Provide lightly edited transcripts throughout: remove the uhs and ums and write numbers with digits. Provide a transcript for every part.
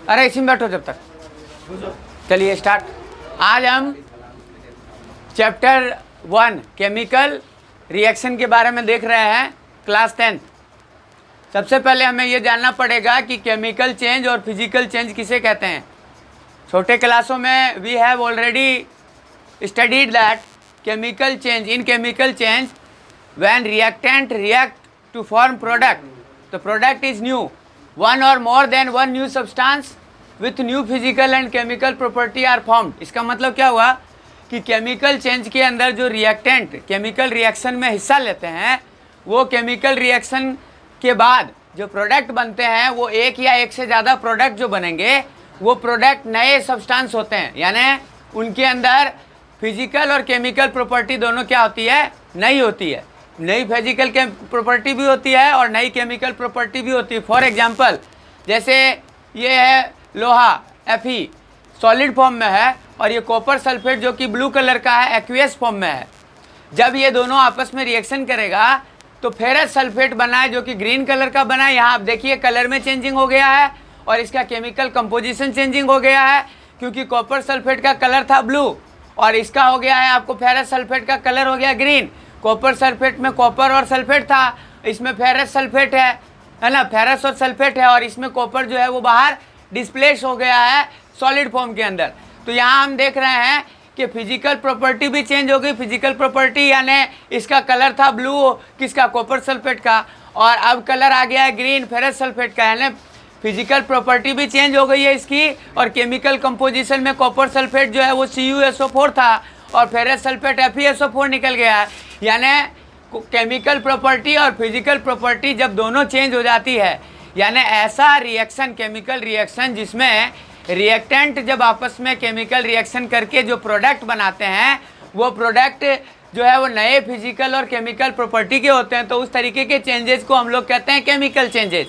अरे इसी में बैठो जब तक। चलिए स्टार्ट। आज हम चैप्टर 1 केमिकल रिएक्शन के बारे में देख रहे हैं, क्लास 10। सबसे पहले हमें ये जानना पड़ेगा कि केमिकल चेंज और फिजिकल चेंज किसे कहते हैं। छोटे क्लासों में we have already studied that chemical change, in chemical change when reactant react to form product, the product is new, one or more than one new substance with new physical and chemical property are formed। इसका मतलब क्या हुआ कि chemical change के अंदर जो reactant chemical reaction में हिस्सा लेते हैं, वो केमिकल रिएक्शन के बाद जो प्रोडक्ट बनते हैं वो एक या एक से ज़्यादा प्रोडक्ट जो बनेंगे वो प्रोडक्ट नए सब्सटेंस होते हैं, यानी उनके अंदर फिजिकल और केमिकल प्रॉपर्टी दोनों क्या होती है, नई होती है। नई फिजिकल के प्रॉपर्टी भी होती है और नई केमिकल प्रॉपर्टी भी होती है। फॉर एग्जांपल जैसे ये है लोहा Fe सॉलिड फॉर्म में है और ये कॉपर सल्फेट जो कि ब्लू कलर का है एक्वियस फॉर्म में है। जब ये दोनों आपस में रिएक्शन करेगा तो फेरस सल्फेट बना है जो कि ग्रीन कलर का बना है। यहाँ आप देखिए कलर में चेंजिंग हो गया है और इसका केमिकल कंपोजिशन चेंजिंग हो गया है, क्योंकि कॉपर सल्फेट का कलर था ब्लू और इसका हो गया है आपको फेरस सल्फेट का कलर हो गया ग्रीन। कॉपर सल्फेट में कॉपर और सल्फेट था, इसमें फेरस सल्फेट है ना, फेरस और सल्फेट है और इसमें कॉपर जो है वो बाहर डिस्प्लेस हो गया है सॉलिड फॉर्म के अंदर। तो यहाँ हम देख रहे हैं कि फिजिकल प्रॉपर्टी भी चेंज हो गई। फिजिकल प्रॉपर्टी यानी इसका कलर था ब्लू किसका, कॉपर सल्फेट का, और अब कलर आ गया है ग्रीन फेरस सल्फेट का, यानी फिजिकल प्रॉपर्टी भी चेंज हो गई है इसकी। और केमिकल कंपोजिशन में कॉपर सल्फेट जो है वो CuSO4 था और फेरस सल्फेट FeSO4 निकल गया है। यानी केमिकल प्रॉपर्टी और फिजिकल प्रॉपर्टी जब दोनों चेंज हो जाती है, यानी ऐसा रिएक्शन केमिकल रिएक्शन जिसमें रिएक्टेंट जब आपस में केमिकल रिएक्शन करके जो प्रोडक्ट बनाते हैं वो प्रोडक्ट जो है वो नए फिजिकल और केमिकल प्रॉपर्टी के होते हैं, तो उस तरीके के चेंजेस को हम लोग कहते हैं केमिकल चेंजेस।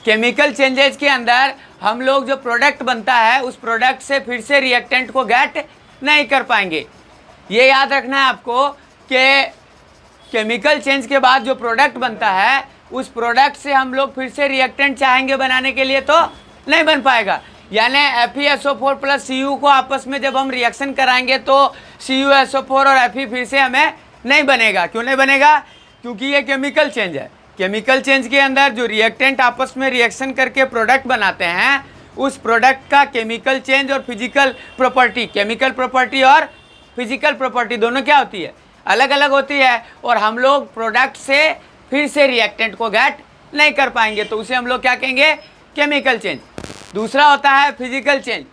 केमिकल चेंजेस के अंदर हम लोग जो प्रोडक्ट बनता है उस प्रोडक्ट से फिर से रिएक्टेंट को गेट नहीं कर पाएंगे। ये याद रखना है आपको कि केमिकल चेंज के बाद जो प्रोडक्ट बनता है उस प्रोडक्ट से हम लोग फिर से रिएक्टेंट चाहेंगे बनाने के लिए तो नहीं बन पाएगा। यानी FeSO4 प्लस Cu को आपस में जब हम रिएक्शन कराएंगे तो CuSO4 और Fe फिर से हमें नहीं बनेगा। क्यों नहीं बनेगा? क्योंकि ये केमिकल चेंज है। केमिकल चेंज के अंदर जो रिएक्टेंट आपस में रिएक्शन करके प्रोडक्ट बनाते हैं उस प्रोडक्ट का केमिकल चेंज और फिजिकल प्रॉपर्टी, केमिकल प्रॉपर्टी और फिजिकल प्रॉपर्टी दोनों क्या होती है, अलग अलग होती है। और हम लोग प्रोडक्ट से फिर से रिएक्टेंट को गेट नहीं कर पाएंगे, तो उसे हम लोग क्या कहेंगे, केमिकल चेंज। दूसरा होता है फिजिकल चेंज।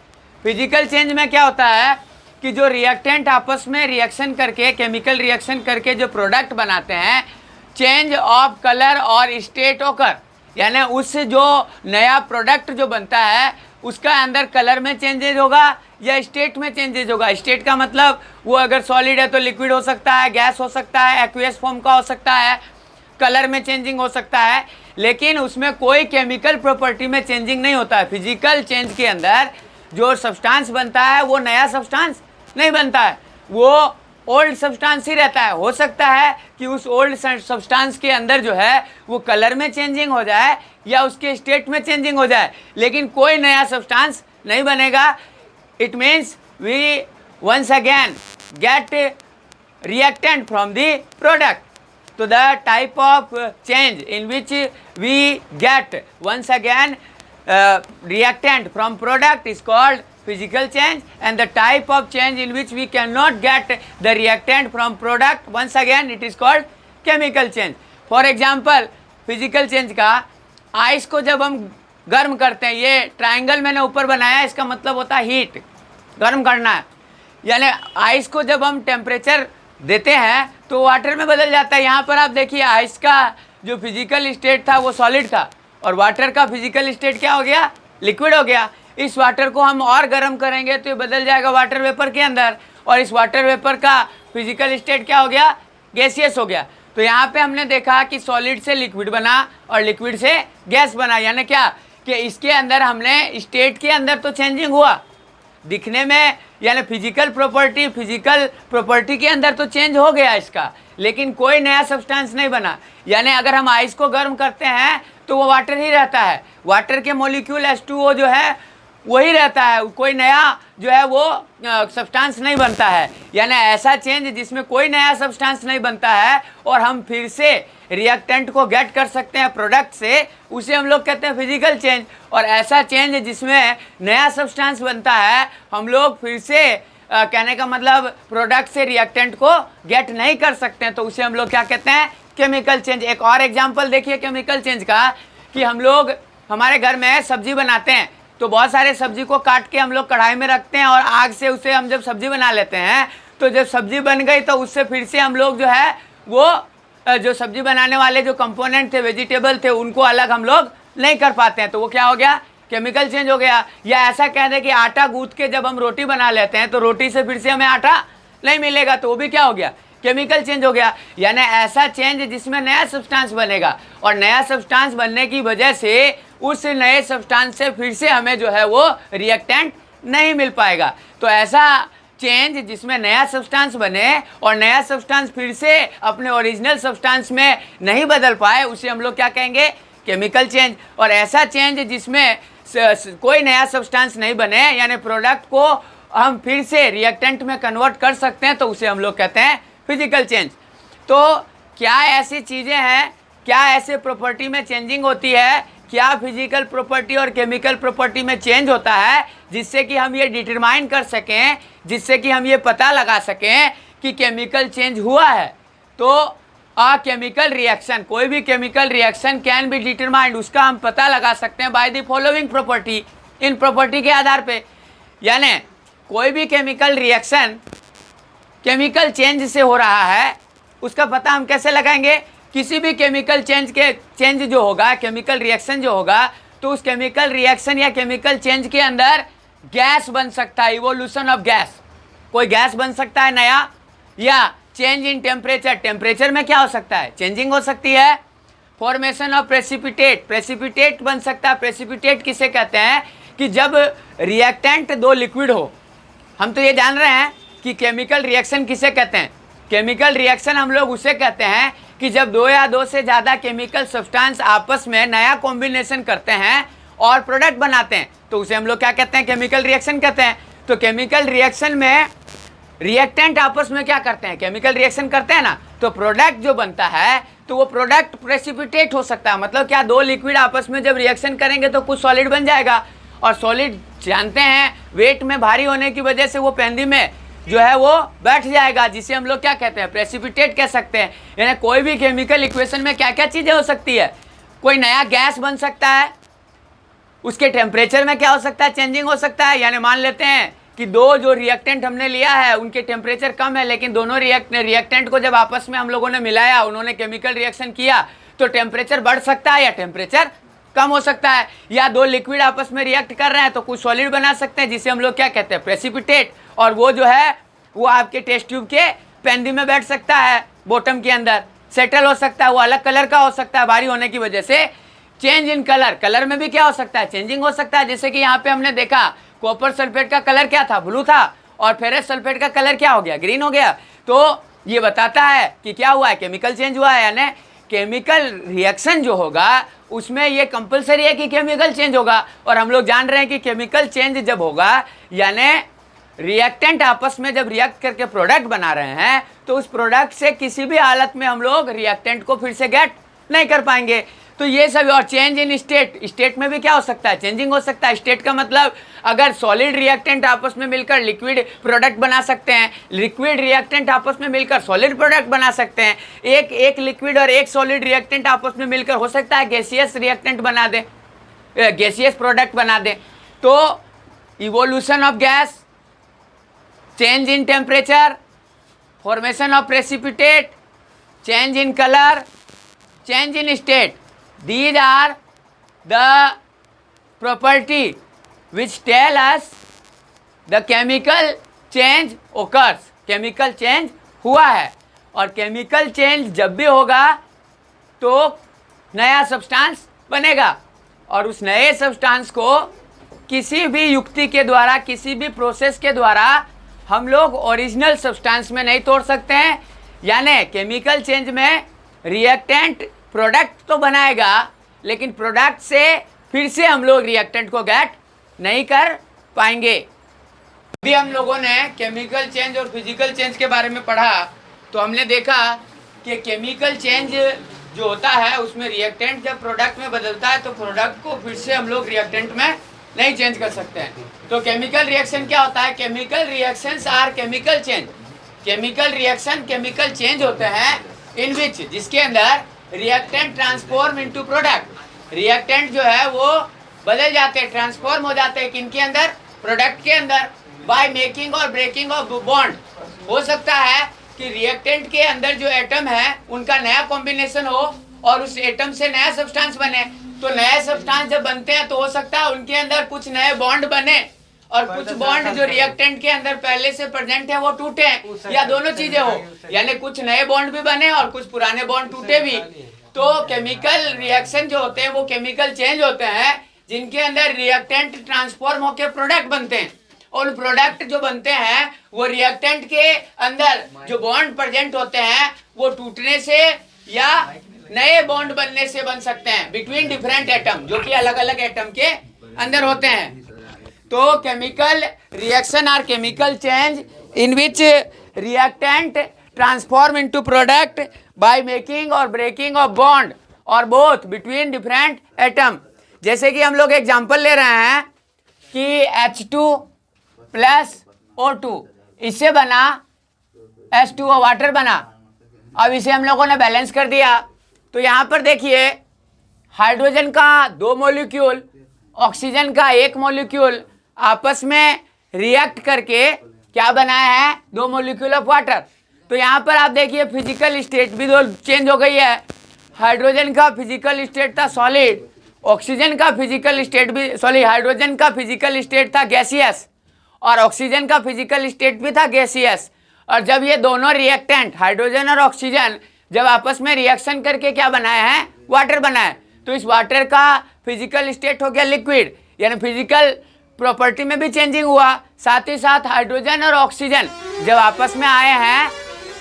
फिजिकल चेंज में क्या होता है कि जो रिएक्टेंट आपस में रिएक्शन करके केमिकल रिएक्शन करके जो प्रोडक्ट बनाते हैं, चेंज ऑफ कलर और स्टेट ओकर, यानी उससे जो नया प्रोडक्ट जो बनता है उसका अंदर कलर में चेंजेज होगा या स्टेट में चेंजेज होगा। स्टेट का मतलब वो अगर सॉलिड है तो लिक्विड हो सकता है, गैस हो सकता है, एक्वियस फॉर्म का हो सकता है, कलर में चेंजिंग हो सकता है, लेकिन उसमें कोई केमिकल प्रॉपर्टी में चेंजिंग नहीं होता है। फिजिकल चेंज के अंदर जो सब्सटेंस बनता है वो नया सब्सटेंस नहीं बनता है, वो ओल्ड सब्सटेंस ही रहता है। हो सकता है कि उस ओल्ड सब्सटेंस के अंदर जो है वो कलर में चेंजिंग हो जाए या उसके स्टेट में चेंजिंग हो जाए, लेकिन कोई नया सब्सटेंस नहीं बनेगा। It means we once again get reactant from the product. So the type of change in which we get once again reactant from product is called physical change, and the type of change in which we cannot get the reactant from product once again it is called chemical change. For example physical change का, ice को जब हम गर्म करते हैं, ये triangle मैंने ऊपर बनाया, इसका मतलब होता है हीट, गर्म करना है। यानी आइस को जब हम टेम्परेचर देते हैं तो वाटर में बदल जाता है। यहाँ पर आप देखिए आइस का जो फिजिकल स्टेट था वो सॉलिड था और वाटर का फिजिकल स्टेट क्या हो गया, लिक्विड हो गया। इस वाटर को हम और गर्म करेंगे तो ये बदल जाएगा वाटर वेपर के अंदर, और इस वाटर वेपर का फिजिकल स्टेट क्या हो गया, गैसियस हो गया। तो यहाँ पे हमने देखा कि सॉलिड से लिक्विड बना और लिक्विड से गैस बना, यानी क्या कि इसके अंदर हमने स्टेट के अंदर तो चेंजिंग हुआ, दिखने में यानी फिजिकल प्रॉपर्टी के अंदर तो चेंज हो गया इसका, लेकिन कोई नया सब्सटेंस नहीं बना। यानी अगर हम आइस को गर्म करते हैं तो वो वाटर ही रहता है, वाटर के मॉलिक्यूल H2O जो है वही रहता है, कोई नया जो है वो सब्सटेंस नहीं बनता है। यानी ऐसा चेंज जिसमें कोई नया सब्सटेंस नहीं बनता है और हम फिर से रिएक्टेंट को गेट कर सकते हैं प्रोडक्ट से, उसे हम लोग कहते हैं फिजिकल चेंज। और ऐसा चेंज जिसमें नया सब्सटेंस बनता है, हम लोग फिर से कहने का मतलब प्रोडक्ट से रिएक्टेंट को गेट नहीं कर सकते हैं, तो उसे हम लोग क्या कहते हैं, केमिकल चेंज। एक और एग्जांपल देखिए केमिकल चेंज का, कि हम लोग हमारे घर में सब्जी बनाते हैं तो बहुत सारे सब्जी को काट के हम लोग कढ़ाई में रखते हैं और आग से उसे हम जब सब्जी बना लेते हैं, तो जब सब्जी बन गई तो उससे फिर से हम लोग जो है वो जो सब्जी बनाने वाले जो कंपोनेंट थे, वेजिटेबल थे, उनको अलग हम लोग नहीं कर पाते हैं, तो वो क्या हो गया, केमिकल चेंज हो गया। या ऐसा कह दें कि आटा गूंथ के जब हम रोटी बना लेते हैं तो रोटी से फिर से हमें आटा नहीं मिलेगा, तो वो भी क्या हो गया, केमिकल चेंज हो गया। यानी ऐसा चेंज जिसमें नया सब्सटेंस बनेगा और नया सब्सटेंस बनने की वजह से उस नए सब्सटेंस से फिर से हमें जो है वो रिएक्टेंट नहीं मिल पाएगा। तो ऐसा चेंज जिसमें नया सब्सटेंस बने और नया सब्सटेंस फिर से अपने ओरिजिनल सब्सटेंस में नहीं बदल पाए, उसे हम लोग क्या कहेंगे, केमिकल चेंज। और ऐसा चेंज जिसमें कोई नया सब्सटेंस नहीं बने, यानी प्रोडक्ट को हम फिर से रिएक्टेंट में कन्वर्ट कर सकते हैं, तो उसे हम लोग कहते हैं फिजिकल चेंज। तो क्या ऐसी चीज़ें हैं, क्या ऐसे प्रॉपर्टी में चेंजिंग होती है, क्या फिजिकल प्रॉपर्टी और केमिकल प्रॉपर्टी में चेंज होता है, जिससे कि हम ये डिटरमाइन कर सकें, जिससे कि हम ये पता लगा सकें कि केमिकल चेंज हुआ है। तो अ केमिकल रिएक्शन, कोई भी chemical reaction can be determined, उसका हम पता लगा सकते हैं by the following property, in property के आधार पे। यानी कोई भी केमिकल रिएक्शन केमिकल चेंज से हो रहा है, उसका पता हम कैसे लगाएंगे, किसी भी केमिकल चेंज जो होगा, केमिकल रिएक्शन जो होगा, तो उस केमिकल रिएक्शन या केमिकल चेंज के अंदर गैस बन सकता है, इवोल्यूशन ऑफ गैस, कोई गैस बन सकता है नया, या चेंज इन टेम्परेचर, टेम्परेचर में क्या हो सकता है, चेंजिंग हो सकती है। फॉर्मेशन ऑफ प्रेसिपिटेट, प्रेसिपिटेट बन सकता है। प्रेसिपिटेट किसे कहते हैं, कि जब रिएक्टेंट दो लिक्विड हो, हम तो ये जान रहे हैं कि केमिकल रिएक्शन किसे कहते हैं, केमिकल रिएक्शन हम लोग उसे कहते हैं कि जब दो या दो से ज़्यादा केमिकल सब्सटेंस आपस में नया कॉम्बिनेशन करते हैं और प्रोडक्ट बनाते हैं, तो उसे हम लोग क्या कहते हैं, केमिकल रिएक्शन कहते हैं। तो केमिकल रिएक्शन में रिएक्टेंट आपस में क्या करते हैं, केमिकल रिएक्शन करते हैं ना, तो प्रोडक्ट जो बनता है तो वो प्रोडक्ट प्रेसिपिटेट हो सकता है। मतलब क्या, दो लिक्विड आपस में जब रिएक्शन करेंगे तो कुछ सॉलिड बन जाएगा, और सॉलिड जानते हैं वेट में भारी होने की वजह से वो पेंदी में जो है वो बैठ जाएगा, जिसे हम लोग क्या कहते हैं, प्रेसिपिटेट कह सकते हैं। यानी कोई भी केमिकल इक्वेशन में क्या क्या चीज़ें हो सकती है, कोई नया गैस बन सकता है, उसके टेम्परेचर में क्या हो सकता है, चेंजिंग हो सकता है। यानी मान लेते हैं कि दो जो रिएक्टेंट हमने लिया है उनके टेम्परेचर कम है, लेकिन दोनों रिएक्टेंट को जब आपस में हम लोगों ने मिलाया, उन्होंने केमिकल रिएक्शन किया, तो टेम्परेचर बढ़ सकता है या टेम्परेचर कम हो सकता है। या दो लिक्विड आपस में रिएक्ट कर रहे हैं तो कुछ सॉलिड बना सकते हैं, जिसे हम लोग क्या कहते हैं, प्रेसिपिटेट। और वो जो है वो आपके टेस्ट ट्यूब के पेंदी में बैठ सकता है, बॉटम के अंदर सेटल हो सकता है, वो अलग कलर का हो सकता है भारी होने की वजह से। चेंज इन कलर, कलर में भी क्या हो सकता है, चेंजिंग हो सकता है। जैसे कि यहाँ पे हमने देखा कॉपर सल्फेट का कलर क्या था, ब्लू था, और फेरस सल्फेट का कलर क्या हो गया, ग्रीन हो गया। तो ये बताता है कि क्या हुआ है, केमिकल चेंज हुआ है। यानी केमिकल रिएक्शन जो होगा उसमें ये कंपलसरी है कि केमिकल चेंज होगा। और हम लोग जान रहे हैं कि केमिकल चेंज जब होगा, यानी रिएक्टेंट आपस में जब रिएक्ट करके प्रोडक्ट बना रहे हैं, तो उस प्रोडक्ट से किसी भी हालत में हम लोग रिएक्टेंट को फिर से गेट नहीं कर पाएंगे। तो ये सब। और चेंज इन स्टेट, स्टेट में भी क्या हो सकता है, चेंजिंग हो सकता है। स्टेट का मतलब अगर सॉलिड रिएक्टेंट आपस में मिलकर लिक्विड प्रोडक्ट बना सकते हैं, लिक्विड रिएक्टेंट आपस में मिलकर सॉलिड प्रोडक्ट बना सकते हैं, एक लिक्विड और एक सॉलिड रिएक्टेंट आपस में मिलकर हो सकता है गैसियस रिएक्टेंट बना दे, गैसियस प्रोडक्ट बना दे। तो evolution of gas, change in temperature, formation of precipitate, change in colour, change in state, these are the property which tell us the chemical change occurs, chemical change हुआ है। और chemical change जब भी होगा तो नया सब्सटेंस बनेगा, और उस नए सब्सटेंस को किसी भी युक्ति के द्वारा, किसी भी प्रोसेस के द्वारा हम लोग ओरिजिनल सब्सटेंस में नहीं तोड़ सकते हैं। यानी केमिकल चेंज में रिएक्टेंट प्रोडक्ट तो बनाएगा, लेकिन प्रोडक्ट से फिर से हम लोग रिएक्टेंट को गेट नहीं कर पाएंगे। अभी हम लोगों ने केमिकल चेंज और फिजिकल चेंज के बारे में पढ़ा, तो हमने देखा कि केमिकल चेंज जो होता है उसमें रिएक्टेंट जब प्रोडक्ट में बदलता है तो प्रोडक्ट को फिर से हम लोग रिएक्टेंट में नहीं चेंज कर सकते हैं। तो केमिकल रिएक्शन क्या होता है? Chemical reactions are chemical change. Chemical reaction chemical change होते हैं इन विच, जिसके अंदर reactant transform into product. Reactant जो है वो बदल जाते हैं, ट्रांसफॉर्म हो जाते हैं किनके अंदर? प्रोडक्ट के अंदर, बाय मेकिंग और ब्रेकिंग ऑफ बॉन्ड। हो सकता है कि रिएक्टेंट के अंदर जो एटम है उनका नया कॉम्बिनेशन हो और उस एटम से नया सब्सटेंस बने। तो नए सब्सटेंस जब बनते हैं तो हो सकता है उनके अंदर कुछ नए बॉन्ड बने और कुछ बॉन्ड जो रिएक्टेंट के अंदर पहले से प्रेजेंट है वो टूटे, या दोनों चीजें हो, यानी कुछ नए बॉन्ड भी बने और कुछ पुराने बॉन्ड टूटे भी। तो केमिकल रिएक्शन जो होते हैं वो केमिकल चेंज होते हैं जिनके अंदर रिएक्टेंट ट्रांसफॉर्म होकर प्रोडक्ट बनते हैं, और प्रोडक्ट जो बनते हैं वो रिएक्टेंट के अंदर जो बॉन्ड प्रेजेंट होते हैं वो टूटने से या नए बॉन्ड बनने से बन सकते हैं बिटवीन डिफरेंट एटम, जो कि अलग अलग एटम के अंदर होते हैं। तो chemical reaction are chemical change in which reactant transform into product by making और ब्रेकिंग ऑफ बॉन्ड और बोथ बिटवीन डिफरेंट एटम। जैसे कि हम लोग एग्जांपल ले रहे हैं कि H2 प्लस O2, इससे बना H2O, वाटर बना। अब इसे हम लोगों ने बैलेंस कर दिया। तो यहाँ पर देखिए, हाइड्रोजन का 2 मॉलिक्यूल, ऑक्सीजन का 1 मॉलिक्यूल आपस में रिएक्ट करके क्या बनाया है? 2 मॉलिक्यूल ऑफ वाटर। तो यहाँ पर आप देखिए फिजिकल स्टेट भी दो चेंज हो गई है। हाइड्रोजन का फिजिकल स्टेट था सॉलिड, ऑक्सीजन का फिजिकल स्टेट भी, सॉरी, हाइड्रोजन का फिजिकल स्टेट था गैसियस और ऑक्सीजन का फिजिकल स्टेट भी था गैसियस। और जब ये दोनों रिएक्टेंट हाइड्रोजन और ऑक्सीजन जब आपस में रिएक्शन करके क्या बनाए हैं? वाटर बनाए, तो इस वाटर का फिजिकल स्टेट हो गया लिक्विड, यानी फिजिकल प्रॉपर्टी में भी चेंजिंग हुआ। साथ ही साथ हाइड्रोजन और ऑक्सीजन जब आपस में आए हैं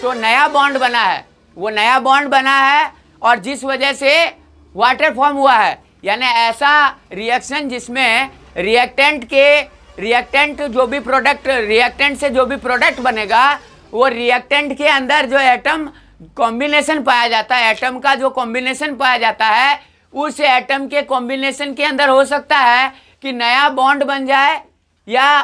तो नया बॉन्ड बना है, वो नया बॉन्ड बना है और जिस वजह से वाटर फॉर्म हुआ है। यानी ऐसा रिएक्शन जिसमें रिएक्टेंट जो भी प्रोडक्ट, रिएक्टेंट से जो भी प्रोडक्ट बनेगा वो रिएक्टेंट के अंदर जो एटम कॉम्बिनेशन पाया जाता है, एटम का जो कॉम्बिनेशन पाया जाता है, उस एटम के कॉम्बिनेशन के अंदर हो सकता है कि नया बॉन्ड बन जाए या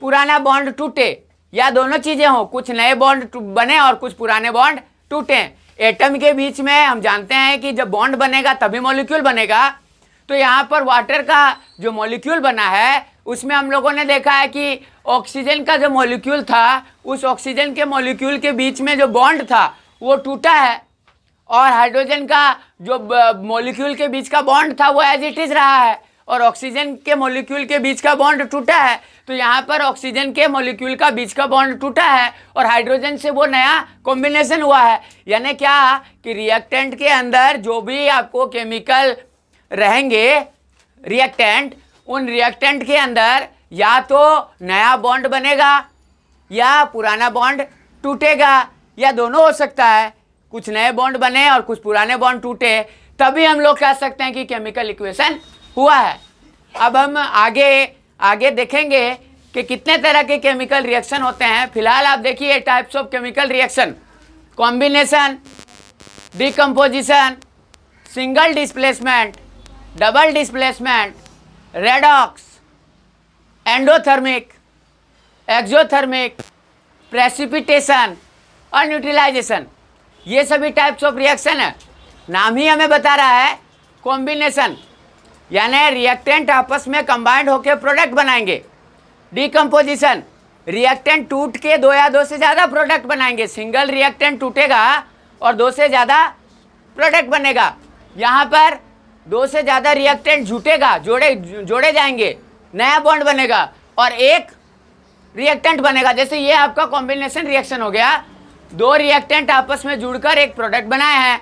पुराना बॉन्ड टूटे, या दोनों चीज़ें हो, कुछ नए बॉन्ड बने और कुछ पुराने बॉन्ड टूटे। एटम के बीच में हम जानते हैं कि जब बॉन्ड बनेगा तभी मॉलिक्यूल बनेगा। तो यहाँ पर वाटर का जो मॉलिक्यूल बना है उसमें हम लोगों ने देखा है कि ऑक्सीजन का जो मॉलिक्यूल था उस ऑक्सीजन के मॉलिक्यूल के बीच में जो बॉन्ड था वो टूटा है, और हाइड्रोजन का जो मॉलिक्यूल के बीच का बॉन्ड था वो एज इट इज रहा है, और ऑक्सीजन के मॉलिक्यूल के बीच का बॉन्ड टूटा है। तो यहाँ पर ऑक्सीजन के मॉलिक्यूल का बीच का बॉन्ड टूटा है और हाइड्रोजन से वो नया कॉम्बिनेशन हुआ है। यानी क्या कि रिएक्टेंट के अंदर जो भी आपको केमिकल रहेंगे रिएक्टेंट, उन रिएक्टेंट के अंदर या तो नया बॉन्ड बनेगा या पुराना बॉन्ड टूटेगा, या दोनों हो सकता है, कुछ नए बॉन्ड बने और कुछ पुराने बॉन्ड टूटे, तभी हम लोग कह सकते हैं कि केमिकल इक्वेशन हुआ है। अब हम आगे देखेंगे कि कितने तरह के केमिकल रिएक्शन होते हैं। फिलहाल आप देखिए types of chemical reaction: combination, decomposition, single displacement, double displacement, redox, endothermic, exothermic, precipitation और न्यूट्रलाइजेशन। ये सभी टाइप्स ऑफ रिएक्शन है। नाम ही हमें बता रहा है कॉम्बिनेशन, यानी रिएक्टेंट आपस में कंबाइंड होकर प्रोडक्ट बनाएंगे। डिकम्पोजिशन, रिएक्टेंट टूट के 2 या 2 से ज़्यादा प्रोडक्ट बनाएंगे। सिंगल रिएक्टेंट टूटेगा और 2 से ज़्यादा प्रोडक्ट बनेगा। यहाँ पर 2 से ज़्यादा रिएक्टेंट जुटेगा, जोड़े जाएंगे, नया बॉन्ड बनेगा और एक रिएक्टेंट बनेगा। जैसे ये आपका कॉम्बिनेशन रिएक्शन हो गया, 2 रिएक्टेंट आपस में जुड़कर एक प्रोडक्ट बनाए हैं।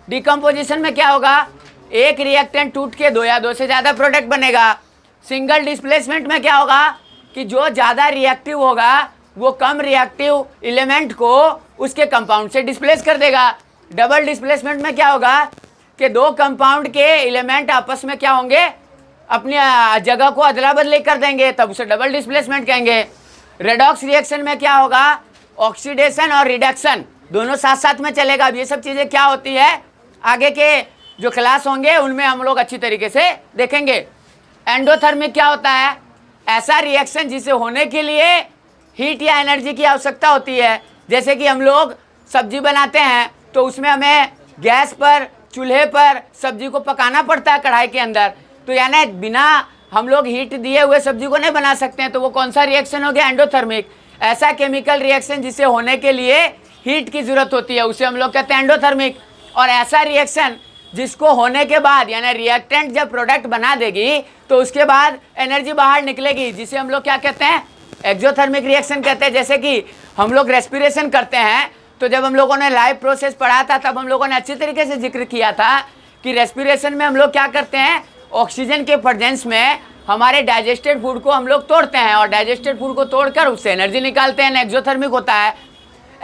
डिकम्पोजिशन में क्या होगा? एक रिएक्टेंट टूट के 2 या 2 से ज़्यादा प्रोडक्ट बनेगा। सिंगल डिस्प्लेसमेंट में क्या होगा कि जो ज़्यादा रिएक्टिव होगा वो कम रिएक्टिव एलिमेंट को उसके कंपाउंड से डिस्प्लेस कर देगा। डबल डिस्प्लेसमेंट में क्या होगा कि दो कंपाउंड के एलिमेंट आपस में क्या होंगे, अपनी जगह को अदला बदली कर देंगे, तब उसे डबल डिस्प्लेसमेंट कहेंगे। रेडॉक्स रिएक्शन में क्या होगा, ऑक्सीडेशन और रिडक्शन दोनों साथ साथ में चलेगा। अब ये सब चीज़ें क्या होती है आगे के जो क्लास होंगे उनमें हम लोग अच्छी तरीके से देखेंगे। एंडोथर्मिक क्या होता है, ऐसा रिएक्शन जिसे होने के लिए हीट या एनर्जी की आवश्यकता होती है। जैसे कि हम लोग सब्जी बनाते हैं तो उसमें हमें गैस पर चूल्हे पर सब्जी को पकाना पड़ता है कढ़ाई के अंदर, तो यानी बिना हम लोग हीट दिए हुए सब्जी को नहीं बना सकते हैं। तो वो कौन सा रिएक्शन हो गया, एंडोथर्मिक। ऐसा केमिकल रिएक्शन जिसे होने के लिए हीट की ज़रूरत होती है उसे हम लोग कहते हैं एंडोथर्मिक। और ऐसा रिएक्शन जिसको होने के बाद यानी रिएक्टेंट जब प्रोडक्ट बना देगी तो उसके बाद एनर्जी बाहर निकलेगी, जिसे हम लोग क्या कहते हैं, एक्सोथर्मिक रिएक्शन कहते हैं। जैसे कि हम लोग रेस्पिरेशन करते हैं तो जब हम लोगों ने लाइव प्रोसेस पढ़ा था तब हम लोगों ने अच्छी तरीके से जिक्र किया था कि रेस्पिरेशन में हम लोग क्या करते हैं, ऑक्सीजन के प्रेजेंस में हमारे डाइजेस्टेड फूड को हम लोग तोड़ते हैं और डाइजेस्टेड फूड को तोड़कर उससे एनर्जी निकालते हैं, एक्सोथर्मिक होता है।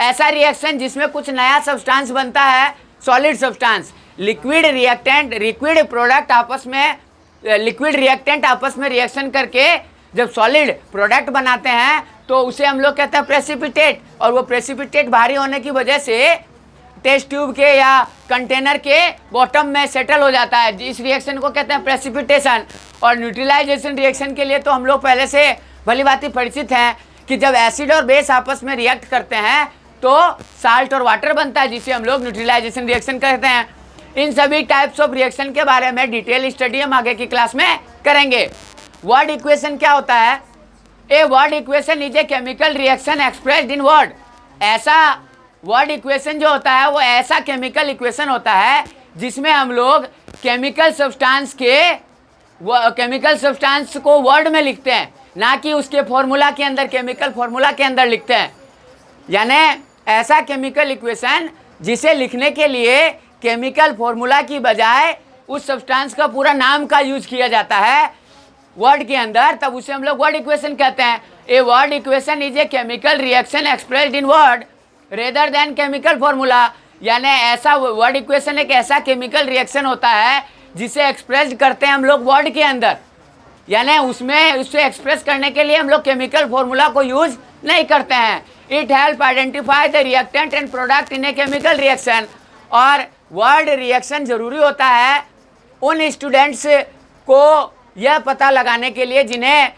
ऐसा रिएक्शन जिसमें कुछ नया सब्सटेंस बनता है, solid substance, liquid reactant liquid product आपस में लिक्विड रिएक्टेंट आपस में रिएक्शन करके जब सॉलिड प्रोडक्ट बनाते हैं तो उसे हम लोग कहते हैं प्रेसिपिटेट। और वो प्रेसिपिटेट भारी होने की वजह से टेस्ट ट्यूब के या कंटेनर के बॉटम में सेटल हो जाता है, इस रिएक्शन को कहते हैं प्रेसिपिटेशन। और न्यूट्रलाइजेशन रिएक्शन के लिए तो हम लोग पहले से भली भांति परिचित हैं कि जब एसिड और बेस आपस में रिएक्ट करते हैं तो साल्ट और वाटर बनता है, जिसे हम लोग न्यूट्रलाइजेशन रिएक्शन कहते हैं। इन सभी टाइप्स ऑफ रिएक्शन के बारे में डिटेल स्टडी हम आगे की क्लास में करेंगे। वर्ड इक्वेशन क्या होता है, a word equation is a chemical reaction expressed in word. ऐसा वर्ड इक्वेशन जो होता है वो ऐसा केमिकल इक्वेशन होता है जिसमें हम लोग केमिकल सब्सटेंस को वर्ड में लिखते हैं, ना कि उसके फॉर्मूला के अंदर, केमिकल फॉर्मूला के अंदर लिखते हैं। यानी ऐसा केमिकल इक्वेशन जिसे लिखने के लिए केमिकल फॉर्मूला की बजाय उस सब्सटेंस का पूरा नाम का यूज किया जाता है वर्ड के अंदर, तब उसे हम लोग वर्ड इक्वेशन कहते हैं। A word equation is a chemical reaction expressed in word rather than chemical formula. यानी ऐसा वर्ड इक्वेशन एक ऐसा केमिकल रिएक्शन होता है जिसे एक्सप्रेस करते हैं हम लोग वर्ड के अंदर, यानी उसमें उससे एक्सप्रेस करने के लिए हम लोग केमिकल फॉर्मूला को यूज नहीं करते हैं। It help identify the reactant and product in a chemical reaction. और वर्ड रिएक्शन जरूरी होता है उन स्टूडेंट्स को यह पता लगाने के लिए जिन्हें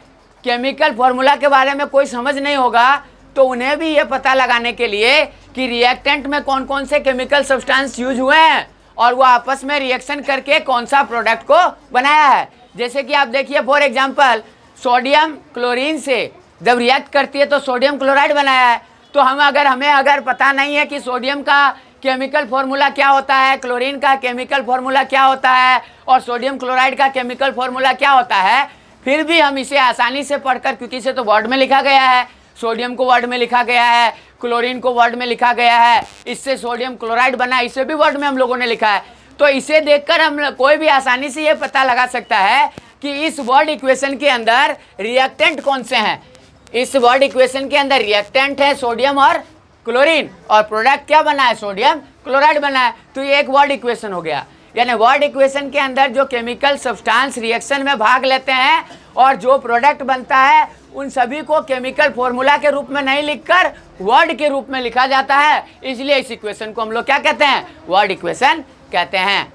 केमिकल फॉर्मूला के बारे में कोई समझ नहीं होगा, तो उन्हें भी यह पता लगाने के लिए कि रिएक्टेंट में कौन कौन से केमिकल सब्सटेंस यूज हुए हैं और वो आपस में रिएक्शन करके कौन सा प्रोडक्ट को बनाया है। जैसे कि आप देखिए फॉर एग्जांपल सोडियम क्लोरीन से जब रिएक्ट करती है तो सोडियम क्लोराइड बनाया है। तो हमें अगर पता नहीं है कि सोडियम का केमिकल फॉर्मूला क्या होता है, क्लोरीन का केमिकल फॉर्मूला क्या होता है और सोडियम क्लोराइड का केमिकल फॉर्मूला क्या होता है, फिर भी हम इसे आसानी से पढ़कर, क्योंकि इसे तो वर्ड में लिखा गया है, सोडियम को वर्ड में लिखा गया है, क्लोरीन को वर्ड में लिखा गया है, इससे सोडियम क्लोराइड बना, इसे भी वर्ड में हम लोगों ने लिखा है। तो इसे देखकर हम कोई भी आसानी से ये पता लगा सकता है कि इस वर्ड इक्वेशन के अंदर रिएक्टेंट कौन से हैं। इस वर्ड इक्वेशन के अंदर रिएक्टेंट है सोडियम और क्लोरीन और प्रोडक्ट क्या बना है, सोडियम क्लोराइड बना है। तो ये एक वर्ड इक्वेशन हो गया। यानी वर्ड इक्वेशन के अंदर जो केमिकल सब्सटेंस रिएक्शन में भाग लेते हैं और जो प्रोडक्ट बनता है उन सभी को केमिकल फॉर्मूला के रूप में नहीं लिखकर वर्ड के रूप में लिखा जाता है। इसलिए इस इक्वेशन को हम लोग क्या कहते हैं, वर्ड इक्वेशन कहते हैं।